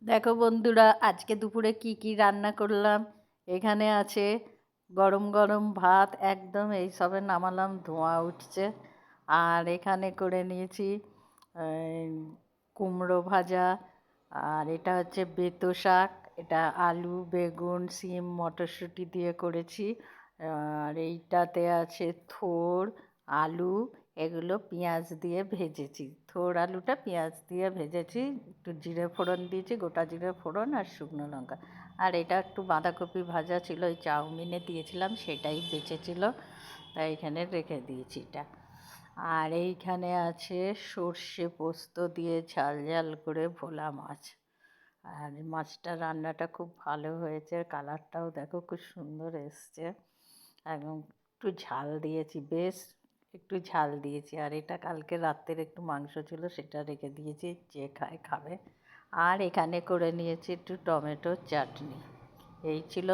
দেখো বন্ধুরা, আজকে দুপুরে কি কি রান্না করলাম। এখানে আছে গরম গরম ভাত, একদম এই সবে নামালাম, ধোঁয়া উঠছে। আর এখানে করে নিয়েছি কুমড়ো ভাজা। আর এটা হচ্ছে বেতো শাক, এটা আলু বেগুন সিম মটরশুঁটি দিয়ে করেছি। আর এইটাতে আছে থোড় আলু, এগুলো পেঁয়াজ দিয়ে ভেজেছি। থোড় আলুটা পেঁয়াজ দিয়ে ভেজেছি, একটু জিরে ফোড়ন দিয়েছি, গোটা জিরে ফোড়ন আর শুকনো লঙ্কা। আর এটা একটু বাঁধাকপি ভাজা ছিল, ওই চাউমিনে দিয়েছিলাম, সেটাই বেঁচেছিল, তাই এখানে রেখে দিয়েছি এটা। আর এইখানে আছে সর্ষে পোস্ত দিয়ে ঝাল ঝাল করে ভোলা মাছ। আর মাছটা রান্নাটা খুব ভালো হয়েছে, কালারটাও দেখো খুব সুন্দর এসছে। একদম একটু ঝাল দিয়েছি, বেশ একটু ঝাল দিয়েছি। আর এটা কালকে রাত্রের একটু মাংস ছিল, সেটা রেখে দিয়েছি, যে খায় খাবে। আর এখানে করে নিয়েছি একটু টমেটোর চাটনি। এই ছিল